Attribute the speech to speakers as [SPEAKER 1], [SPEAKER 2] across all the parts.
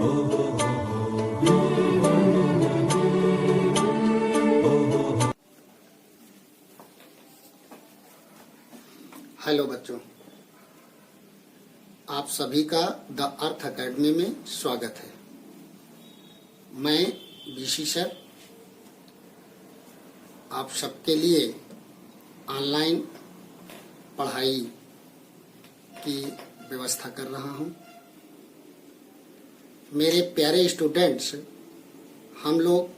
[SPEAKER 1] Hello बच्चों, आप सभी का द अर्थ एकेडमी में स्वागत है। मैं बीसी सर आप सबके लिए ऑनलाइन पढ़ाई की व्यवस्था कर रहा हूं। मेरे प्यारे स्टूडेंट्स, हम लोग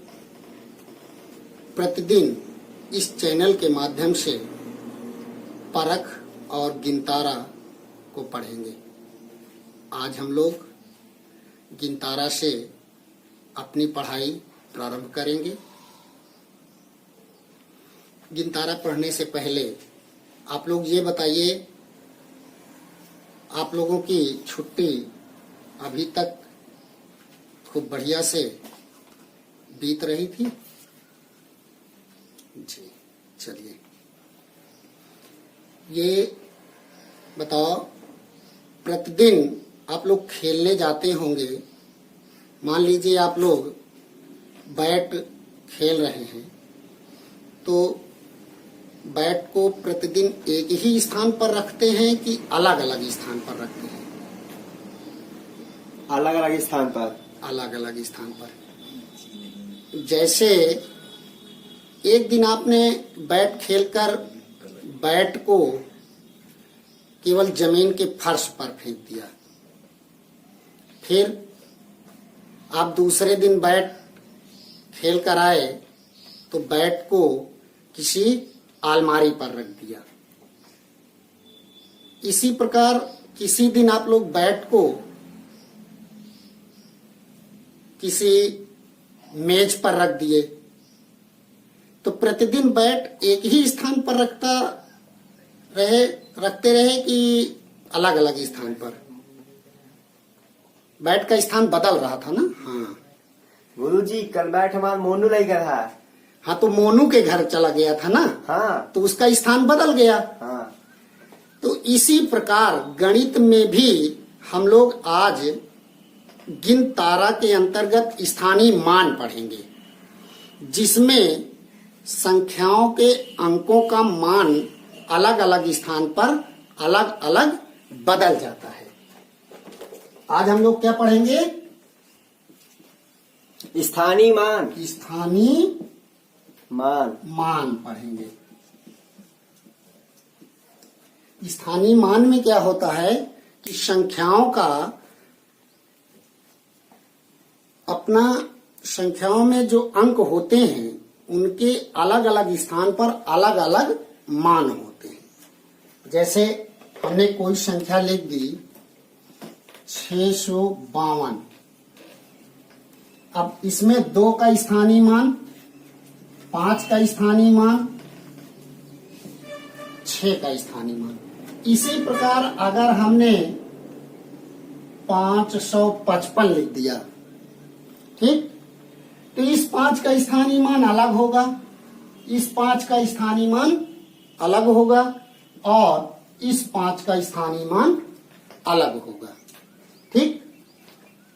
[SPEAKER 1] प्रतिदिन इस चैनल के माध्यम से परख और गिनतारा को पढ़ेंगे। आज हम लोग गिनतारा से अपनी पढ़ाई प्रारंभ करेंगे। गिनतारा पढ़ने से पहले आप लोग ये बताइए, आप लोगों की छुट्टी अभी तक खूब बढ़िया से बीत रही थी? जी, चलिए ये बताओ, प्रतिदिन आप लोग खेलने जाते होंगे। मान लीजिए आप लोग बैट खेल रहे हैं, तो बैट को प्रतिदिन एक ही स्थान पर रखते हैं कि अलग अलग स्थान पर रखते हैं?
[SPEAKER 2] अलग अलग स्थान पर।
[SPEAKER 1] अलग अलग स्थान पर। जैसे एक दिन आपने बैट खेलकर बैट को केवल जमीन के फर्श पर फेंक दिया, फिर आप दूसरे दिन बैट खेल कर आए तो बैट को किसी अलमारी पर रख दिया। इसी प्रकार किसी दिन आप लोग बैट को किसी मेज पर रख दिए, तो प्रतिदिन बैट एक ही स्थान पर रखते रहे कि अलग अलग स्थान पर? बैट का स्थान बदल रहा था ना? हाँ
[SPEAKER 2] गुरुजी, कल बैट हमारा मोनू नहीं कर रहा।
[SPEAKER 1] हाँ, तो मोनू के घर चला गया था ना?
[SPEAKER 2] हाँ,
[SPEAKER 1] तो उसका स्थान बदल गया।
[SPEAKER 2] हाँ।
[SPEAKER 1] तो इसी प्रकार गणित में भी हम लोग आज गिनतारा के अंतर्गत स्थानीय मान पढ़ेंगे, जिसमें संख्याओं के अंकों का मान अलग अलग स्थान पर अलग अलग बदल जाता है। आज हम लोग क्या पढ़ेंगे?
[SPEAKER 2] स्थानीय मान।
[SPEAKER 1] स्थानीय
[SPEAKER 2] मान
[SPEAKER 1] पढ़ेंगे। स्थानीय मान में क्या होता है कि संख्याओं में जो अंक होते हैं उनके अलग अलग स्थान पर अलग अलग मान होते हैं। जैसे हमने कोई संख्या लिख दी 652। अब इसमें 2 का स्थानीय मान, 5 का स्थानीय मान, 6 का स्थानीय मान। इसी प्रकार अगर हमने 555 लिख दिया, ठीक, तो इस 5 का स्थानीय मान अलग होगा, इस 5 का स्थानीय मान अलग होगा और इस 5 का स्थानीय मान अलग होगा। ठीक,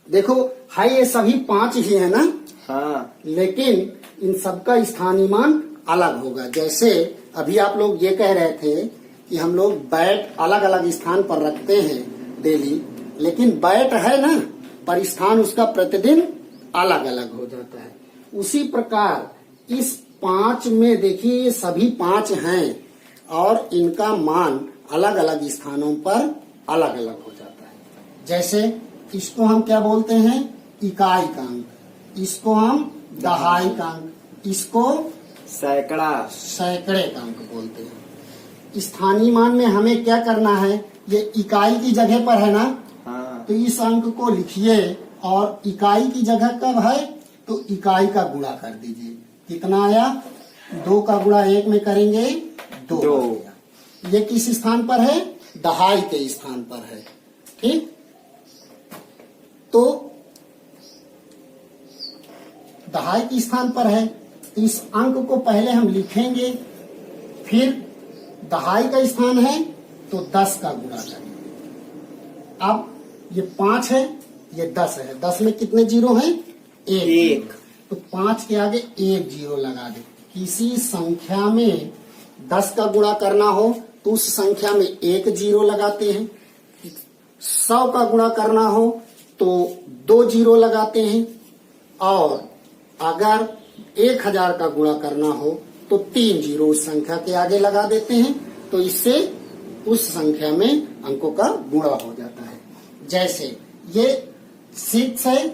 [SPEAKER 1] देखो है ये सभी 5 ही है ना?
[SPEAKER 2] हाँ।
[SPEAKER 1] लेकिन इन सबका स्थानीय मान अलग होगा। जैसे अभी आप लोग ये कह रहे थे कि हम लोग बैट अलग अलग स्थान पर रखते हैं डेली, लेकिन बैट है ना, पर स्थान उसका प्रतिदिन अलग अलग हो जाता है। उसी प्रकार इस 5 में देखिए ये सभी 5 हैं और इनका मान अलग अलग स्थानों पर अलग अलग हो जाता है। जैसे इसको हम क्या बोलते हैं? इकाई का अंक, इसको हम दहाई का अंक, इसको सैकड़े का अंक बोलते हैं। स्थानीय मान में हमें क्या करना है? ये इकाई की जगह पर है ना?
[SPEAKER 2] हाँ।
[SPEAKER 1] तो इस अंक को लिखिए और इकाई की जगह कब है तो इकाई का गुणा कर दीजिए। कितना आया? 2 का गुणा 1 में करेंगे 2। ये किस स्थान पर है? दहाई के स्थान पर है। ठीक, तो दहाई के स्थान पर है, इस अंक को पहले हम लिखेंगे, फिर दहाई का स्थान है तो 10 का गुणा करेंगे। अब ये 5 है ये 10 है, 10 में कितने जीरो हैं?
[SPEAKER 2] एक।
[SPEAKER 1] तो 5 के आगे 1 जीरो लगा दे। किसी संख्या में 10 का गुणा करना हो तो उस संख्या में 1 जीरो लगाते हैं। 100 का गुणा करना हो तो 2 जीरो लगाते हैं, और अगर 1000 का गुणा करना हो तो 3 जीरो उस संख्या के आगे लगा देते हैं। तो इससे उस संख्या में अंकों का गुणा हो जाता है। जैसे ये 6 है,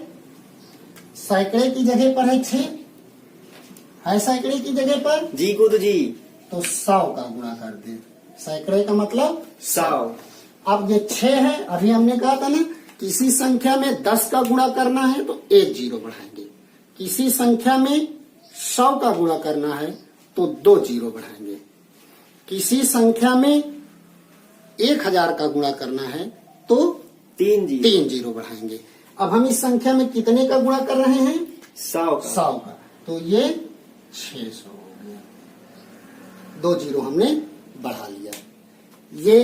[SPEAKER 1] सैकड़े की जगह पर है 6 है, सैकड़े की जगह पर
[SPEAKER 2] जी गुरु जी।
[SPEAKER 1] तो 100 का गुणा कर दे। सैकड़े का मतलब
[SPEAKER 2] 100।
[SPEAKER 1] अब ये 6 है, अभी हमने कहा था ना किसी संख्या में 10 का गुणा करना है तो 1 जीरो बढ़ाएंगे। किसी संख्या में 100 का गुणा करना है तो 2 जीरो बढ़ाएंगे। किसी संख्या में 1000 का गुणा करना है तो
[SPEAKER 2] 3
[SPEAKER 1] जीरो बढ़ाएंगे। अब हम इस संख्या में कितने का गुणा कर रहे हैं?
[SPEAKER 2] 100
[SPEAKER 1] का। तो ये 600 हो गया, 2 जीरो हमने बढ़ा लिया। ये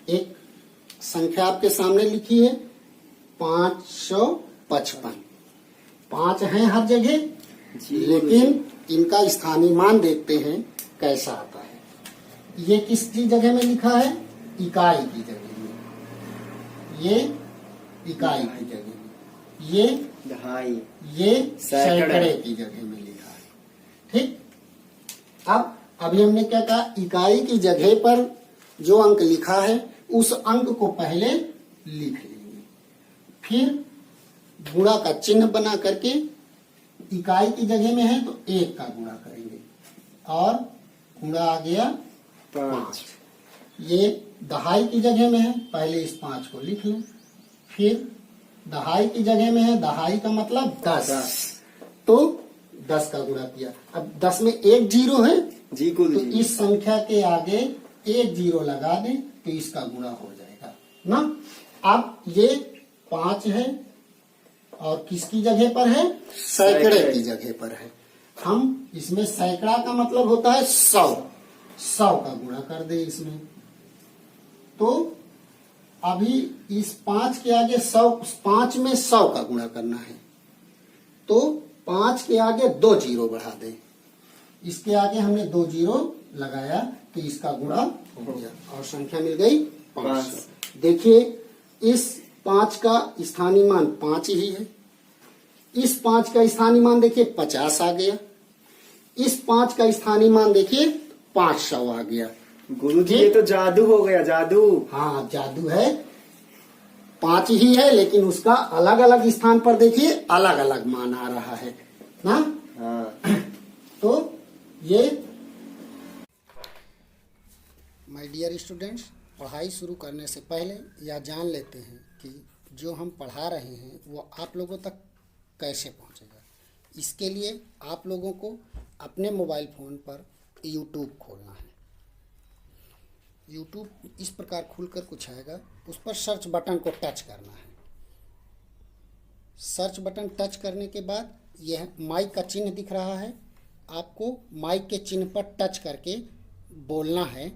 [SPEAKER 1] एक संख्या आपके सामने लिखी है 555। 5 है हर जगह, लेकिन इनका स्थानीय मान देखते हैं कैसा आता है। ये किसकी जगह में लिखा है? इकाई की जगह में। ये इकाई की जगह में, ये
[SPEAKER 2] दहाई,
[SPEAKER 1] ये सैकड़े की जगह में लिखा है। ठीक। अब अभी हमने क्या कहा? इकाई की जगह पर जो अंक लिखा है उस अंक को पहले लिख लेंगे, फिर गुणा का चिन्ह बना करके इकाई की जगह में है तो 1 का गुणा करेंगे, और गुणा आ गया 5। ये दहाई की जगह में है, पहले इस 5 को लिख लें, फिर दहाई की जगह में है, दहाई का मतलब 10, तो 10 का गुणा किया। अब 10 में 1 जीरो है
[SPEAKER 2] जी गुरु
[SPEAKER 1] तो
[SPEAKER 2] जी।
[SPEAKER 1] इस संख्या के आगे 1 जीरो लगा दें तो इसका गुणा हो जाएगा ना। अब ये 5 है और किसकी जगह पर है? सैकड़े की जगह पर है। हम इसमें सैकड़ा का मतलब होता है 100 का गुणा कर दे इसमें। तो अभी इस 5 के आगे 100, 5 में 100 का गुणा करना है तो 5 के आगे 2 जीरो बढ़ा दे। इसके आगे हमने 2 जीरो लगाया तो इसका गुणा हो गया और संख्या मिल गई 500। देखिए इस 5 का स्थानीय मान 5 ही है। इस 5 का स्थानीय मान देखिए 50 आ गया। इस 5 का स्थानीय मान देखिए 500 आ गया।
[SPEAKER 2] गुरु जी ये तो जादू हो गया, जादू।
[SPEAKER 1] हाँ जादू है। 5 ही है लेकिन उसका अलग अलग स्थान पर देखिए अलग अलग मान आ रहा है ना।
[SPEAKER 2] हाँ।
[SPEAKER 1] तो ये माय डियर स्टूडेंट्स, पढ़ाई शुरू करने से पहले यह जान लेते हैं कि जो हम पढ़ा रहे हैं वो आप लोगों तक कैसे पहुंचेगा। इसके लिए आप लोगों को अपने मोबाइल फ़ोन पर YouTube खोलना है। YouTube इस प्रकार खुलकर कुछ आएगा, उस पर सर्च बटन को टच करना है। सर्च बटन टच करने के बाद यह माइक का चिन्ह दिख रहा है, आपको माइक के चिन्ह पर टच करके बोलना है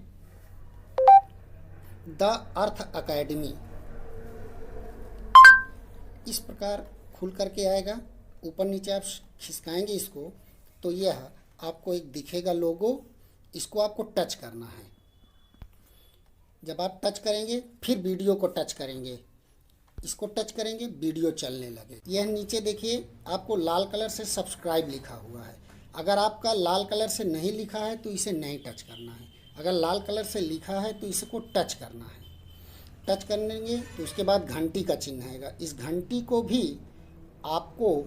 [SPEAKER 1] द अर्थ अकेडमी। इस प्रकार खुल करके आएगा। ऊपर नीचे आप खिसकाएंगे इसको तो यह आपको एक दिखेगा लोगो, इसको आपको टच करना है। जब आप टच करेंगे फिर वीडियो को टच करेंगे, इसको टच करेंगे वीडियो चलने लगे। यह नीचे देखिए आपको लाल कलर से सब्सक्राइब लिखा हुआ है। अगर आपका लाल कलर से नहीं लिखा है तो इसे नहीं टच करना है। अगर लाल कलर से लिखा है तो इसको टच करना है। टच करेंगे तो उसके बाद घंटी का चिन्ह आएगा, इस घंटी को भी आपको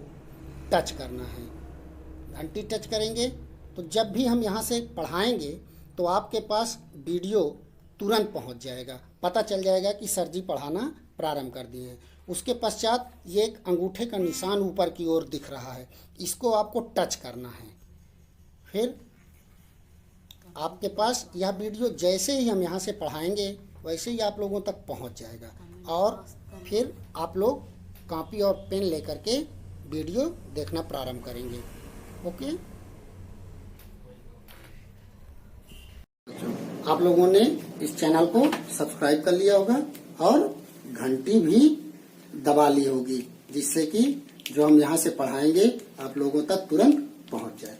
[SPEAKER 1] टच करना है। घंटी टच करेंगे तो जब भी हम यहाँ से पढ़ाएंगे तो आपके पास वीडियो तुरंत पहुँच जाएगा, पता चल जाएगा कि सर जी पढ़ाना प्रारंभ कर दिए हैं। उसके पश्चात ये एक अंगूठे का निशान ऊपर की ओर दिख रहा है, इसको आपको टच करना है। फिर आपके पास यह वीडियो जैसे ही हम यहाँ से पढ़ाएंगे वैसे ही आप लोगों तक पहुँच जाएगा और फिर आप लोग कॉपी और पेन लेकर के वीडियो देखना प्रारंभ करेंगे। ओके, आप लोगों ने इस चैनल को सब्सक्राइब कर लिया होगा और घंटी भी दबा ली होगी, जिससे कि जो हम यहाँ से पढ़ाएंगे आप लोगों तक तुरंत पहुंच जाए।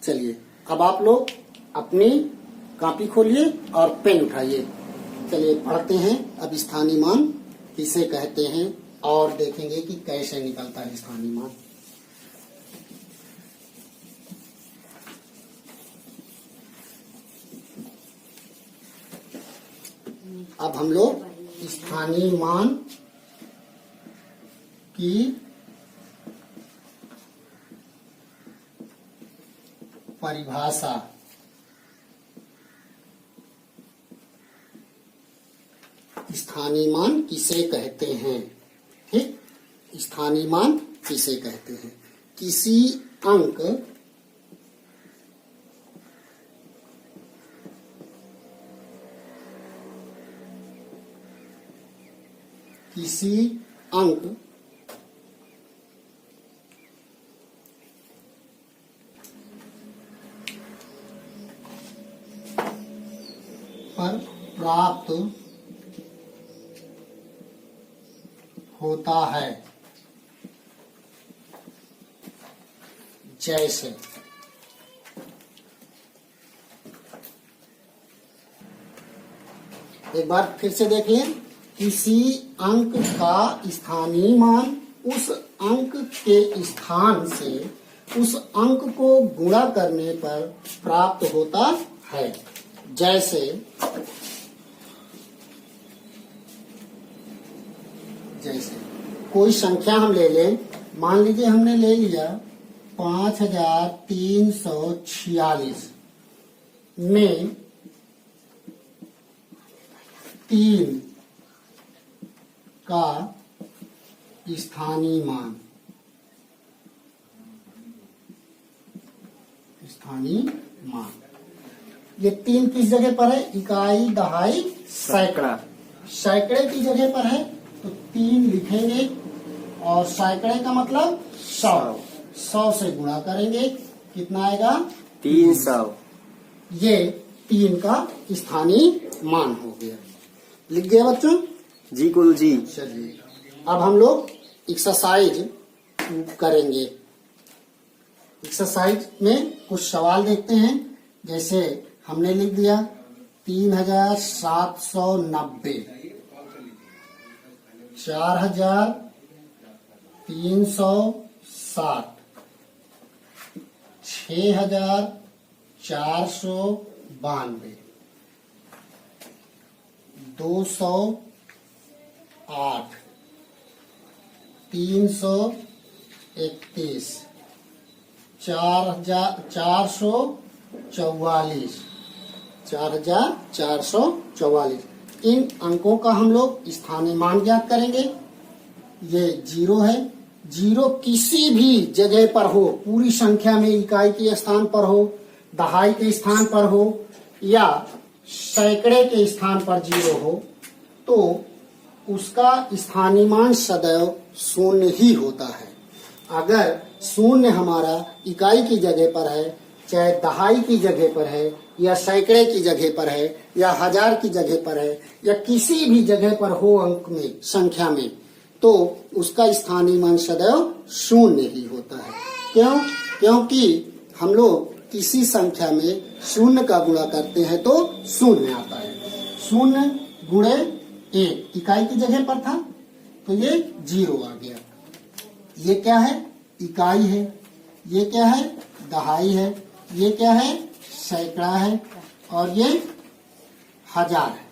[SPEAKER 1] चलिए अब आप लोग अपनी कॉपी खोलिए और पेन उठाइए। चलिए पढ़ते हैं अब स्थानीय मान किसे कहते हैं और देखेंगे कि कैसे निकलता है स्थानीय मान। अब हम लोग स्थानीय मान की परिभाषा स्थानीय मान किसे कहते हैं। ठीक, स्थानीय मान किसे कहते हैं? किसी अंक पर प्राप्त होता है। जैसे एक बार फिर से देख लें, किसी अंक का स्थानीय मान उस अंक के स्थान से उस अंक को गुणा करने पर प्राप्त होता है। जैसे कोई संख्या हम ले लें, मान लीजिए हमने ले लिया 5346 में 3 का स्थानीय मान। ये 3 किस जगह पर है? इकाई, दहाई, सैकड़ा। सैकड़े की जगह पर है तो 3 लिखेंगे और सैकड़े का मतलब 100। 100 से गुणा करेंगे, कितना आएगा?
[SPEAKER 2] 300।
[SPEAKER 1] ये 3 का स्थानीय मान हो गया। लिख गया बच्चों?
[SPEAKER 2] जी गुरु जी।
[SPEAKER 1] चलिए अब हम लोग एक्सरसाइज करेंगे। एक्सरसाइज में कुछ सवाल देखते हैं। जैसे हमने लिख दिया 3790, 4360, 6492, 208, 331, 4444। इन अंकों का हम लोग स्थानीय मान ज्ञात करेंगे। ये 0 है। 0 किसी भी जगह पर हो, पूरी संख्या में इकाई के स्थान पर हो, दहाई के स्थान पर हो या सैकड़े के स्थान पर 0 हो, तो उसका स्थानीय मान सदैव 0 ही होता है। अगर 0 हमारा इकाई की जगह पर है, चाहे दहाई की जगह पर है या सैकड़े की जगह पर है या हजार की जगह पर है या किसी भी जगह पर हो अंक में, संख्या में, तो उसका स्थानीय मान सदैव 0 ही होता है। क्यों? क्योंकि हम लोग किसी संख्या में 0 का गुणा करते हैं तो 0 आता है। 0 गुणे 1 इकाई की जगह पर था तो ये 0 आ गया। ये क्या है? इकाई है। ये क्या है? दहाई है। ये क्या है? सैकड़ा है। और ये हजार है।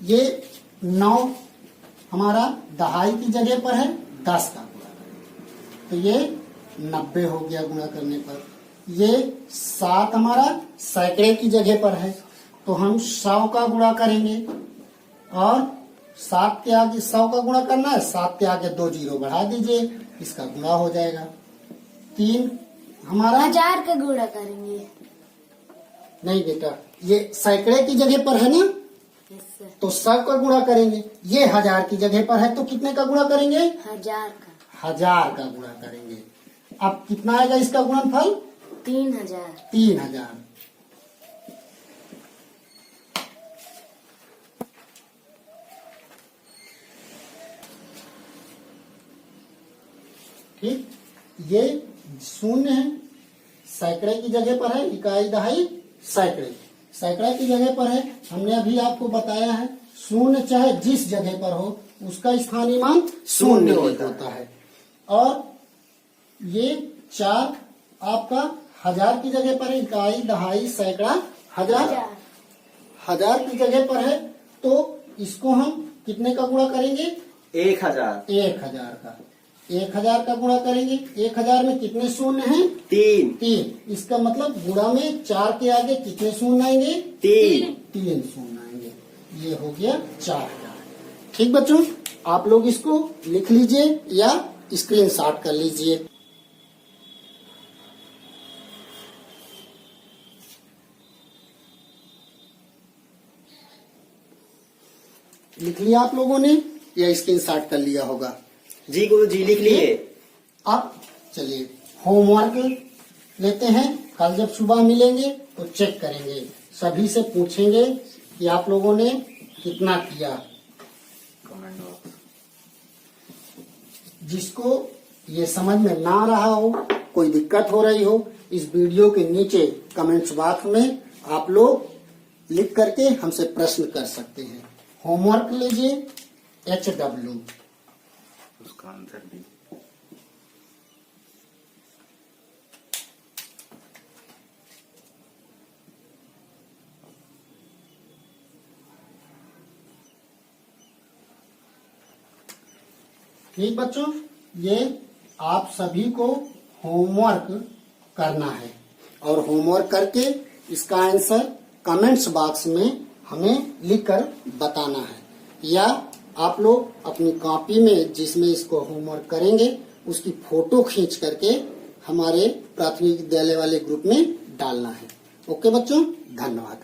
[SPEAKER 1] ये 9 हमारा दहाई की जगह पर है, 10 का गुणा तो ये 90 हो गया गुणा करने पर। ये 7 हमारा सैकड़े की जगह पर है तो हम 100 का गुणा करेंगे और 7 के आगे 100 का गुणा करना है, 7 के आगे 2 जीरो बढ़ा दीजिए, इसका गुणा हो जाएगा। 3 हमारा
[SPEAKER 3] 1000 का गुणा करेंगे।
[SPEAKER 1] नहीं बेटा, ये सैकड़े की जगह पर है ना,
[SPEAKER 3] यस सर।
[SPEAKER 1] तो 100 का गुणा करेंगे। ये 1000 की जगह पर है तो कितने का गुणा करेंगे?
[SPEAKER 3] 1000 का।
[SPEAKER 1] 1000 का गुणा करेंगे। अब कितना आएगा इसका गुणनफल?
[SPEAKER 3] 3000।
[SPEAKER 1] 3000। ठीक, ये शून्य है, सैकड़े की जगह पर है, इकाई दहाई सैकड़े, सैकड़ा की जगह पर है। हमने अभी आपको बताया है शून्य चाहे जिस जगह पर हो उसका स्थानीय मान शून्य होता है। और ये 4 आपका हजार की जगह पर है, इकाई दहाई सैकड़ा हजार, हजार की जगह पर है, तो इसको हम कितने का गुणा करेंगे?
[SPEAKER 2] 1000।
[SPEAKER 1] 1000 का, 1000 का गुणा करेंगे। 1000 में कितने शून्य हैं?
[SPEAKER 2] 3।
[SPEAKER 1] इसका मतलब गुणा में 4 के आगे कितने शून्य आएंगे? 3 शून्य आएंगे। ये हो गया 4000। ठीक बच्चों, आप लोग इसको लिख लीजिए या स्क्रीनशॉट कर लीजिए। लिख लिया आप लोगों ने या स्क्रीनशॉट कर लिया होगा?
[SPEAKER 2] जी गुरुजी लिख लिए।
[SPEAKER 1] अब चलिए होमवर्क लेते हैं। कल जब सुबह मिलेंगे तो चेक करेंगे, सभी से पूछेंगे कि आप लोगों ने कितना किया। जिसको ये समझ में ना रहा हो, कोई दिक्कत हो रही हो, इस वीडियो के नीचे कमेंट्स बॉक्स में आप लोग लिख करके हमसे प्रश्न कर सकते हैं। होमवर्क लीजिए HW।
[SPEAKER 4] उसका आंसर भी
[SPEAKER 1] ठीक बच्चों, ये आप सभी को होमवर्क करना है और होमवर्क करके इसका आंसर कमेंट्स बॉक्स में हमें लिखकर बताना है, या आप लोग अपनी कॉपी में जिसमें इसको होमवर्क करेंगे उसकी फोटो खींच करके हमारे प्राथमिक विद्यालय वाले ग्रुप में डालना है। ओके बच्चों, धन्यवाद।